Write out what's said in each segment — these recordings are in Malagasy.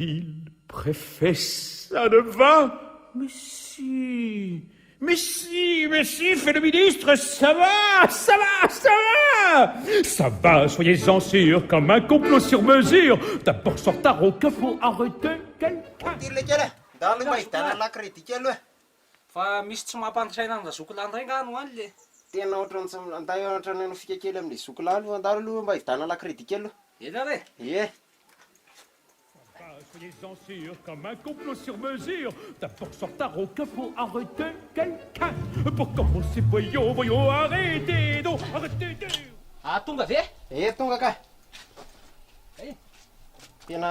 Il préfet ça ne va? Mais si, fait le ministre, ça va. Ça va, soyez-en sûrs, comme un complot sur mesure. D'abord sortir au cas pour arrêter quelqu'un. Fa misy tsy mampantatraina an'ra zokilahy ndray ngano any le. Tena ohatrany anday ohatrany ano fika kely amin'ny zokilahy aloha andaro aloha mba hividana lakredit kely aloha. Ena re? Ie. Soyez-en sûrs, comme un complot sur mesure. D'abord sortir au cas pour arrêter quelqu'un. Pour commencer, voyons, arrêtez donc. Ah, tonga ve? Tonga ka. Tena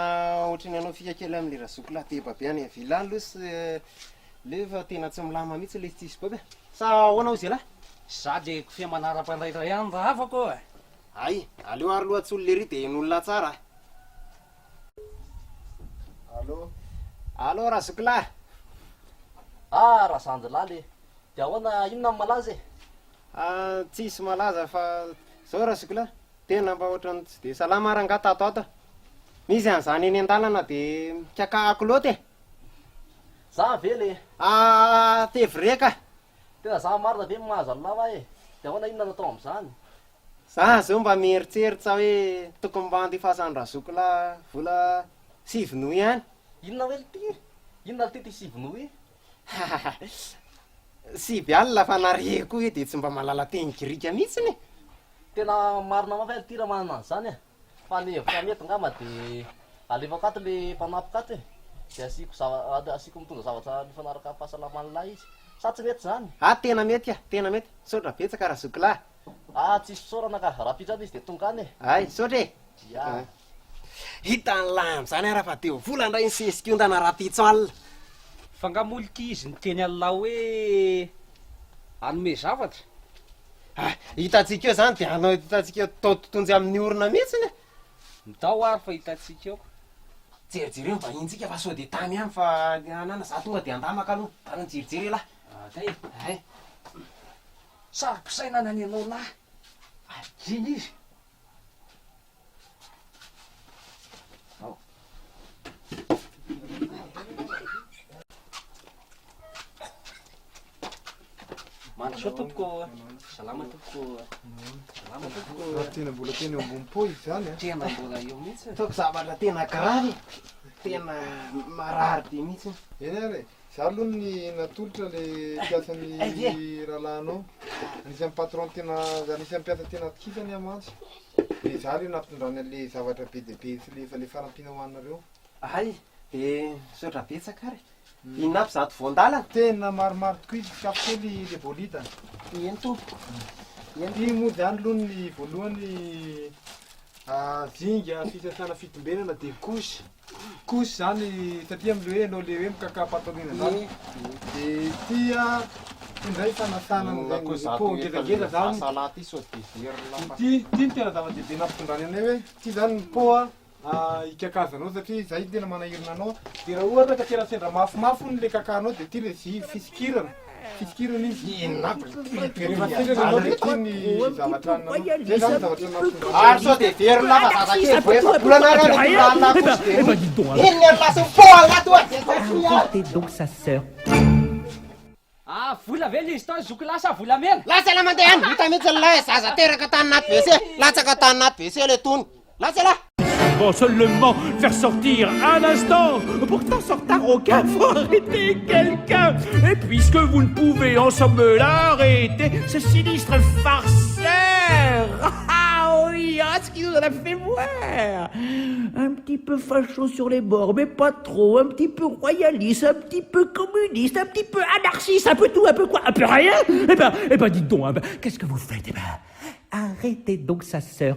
ohatrany anao fika kely amin'ny ra zokilahy teba be any vilany aloha sy le fa tena tsy milama mihitsy le tsisy baby. Sa hoanao izy lahy? Za le kofia manara-pandraitra ihany raha afako. Ay, aleo ary loha tsy olona lery dia n'olona tsara. Allo ra zokilahy. Ah, raha sanjy lahy le. Dia ahoana inona malaza e? Tsisy malaza fa zao ra zokilahy. Tena mba ohatrany tsy dia salama ranga tato. Misy an'izany eny an-dalana dia mikakahako loatra e. Za ve le? Tevreka. Tena za marina ve mahazo lava e. Dia ahoana inona natao amin'izany? Za zao mba mieritseritra hoe tokony mba andifasany ra zokilahy vola 7 noy ihany. Inona hoe ty? Inona ty 7 noy? 7 alina fa nare koa dia tsy mba malala teny grika mihitsiny. Tena marina mafy ty raha manana an'izany e. Fa le hevitra mety ngamba dia alevako ato le mpanapoka ato e. Dia asiko mitondra zavatra mifanaraka fahasalamany lahy izy. Sa tsy mety zany? Tena mety tena mety. Saotra betsaka ra zokilahy. Tsisy fisaorana ka raha pitrany izy dia tonga any e. Ay, saotra e. Ya. Hitany lahy amin'izany raha fa teo vola ndray ny sesikontana raha pitso alina. Fa ngamolika izy niteny alina hoe anome zavatra. Hitantsika eo zany dia anao hitantsika tao totonjy amin'ny orona mihitsiny. Mitao ary fa hitantsika eo. Jerijereo mba intsika fa sao dia tany ihany fa anana za tonga dia andamaka aloha. Tany jerijery lahy. Ay. Saropisaina nany anao lahy. Iny izy. Mandrasoa tompoko. Salama tompoko. Tena mbola tena eo ambony po izy zany a. Tena mbola eo mihitsy. Toko zavatra tena grave. Tena marary dia mihitsy. Eny ary, za aloha ny natolotra le piasan'ny rahalahinao. Anisan'ny patron tena, anisan'ny mpiasa tena tikisany amantsy. Dia za le nampitondrany an'le zavatra be dia be sy le farampiana ho anareo. Ay, dia saotra betsaka ary. Inona aby zato voandalana? Tena maromaro tokoa izy sakafo kely le bolita. Eny tompo. Iny moa zany aloha ny voalohany zinga fisasana fitombenana dia kosy. Kosy zany satria am'le hoe anao le hoe mikaka patolina zany. Dia tia indray fanasana amin'izay po ngezangeza zany. Salaty sao dia Ty ny tena zava-dehibe nampitondrany anay hoe ty zany ny po ikakazanao satria zay tena manahirina anao. Dia raha ohatra ka tena sendra mafimafy ny le kakanao dia ty le fisikirana. Fisikirana izy. Rehefa ny zavatra anao. Zay zany zavatra nampitondrany. Ary sao dia verina fa zazakely vao efa bolanara ny tondrana kosy dia iny ny lasa po agnato Arrêtez donc sa sœur. Vola ve le izy tao zokilahy sa vola mena? Latsa la mandeha any, hita mihitsy lahy zaza teraka tany naty WC. Latsaka tany naty WC le tony. Latsa la. Bon, seulement faire sortir un instant. Pourtant, sortir aucun, faut arrêter quelqu'un. Et puisque vous ne pouvez en somme l'arrêter, ce sinistre farceur. Ah oui, ce qu'il nous en a fait voir. Un petit peu facho sur les bords, mais pas trop. Un petit peu royaliste, un petit peu communiste, un petit peu anarchiste, un peu tout, un peu quoi, un peu rien. Eh ben, dites donc, qu'est-ce que vous faites? Arrêtez donc sa sœur.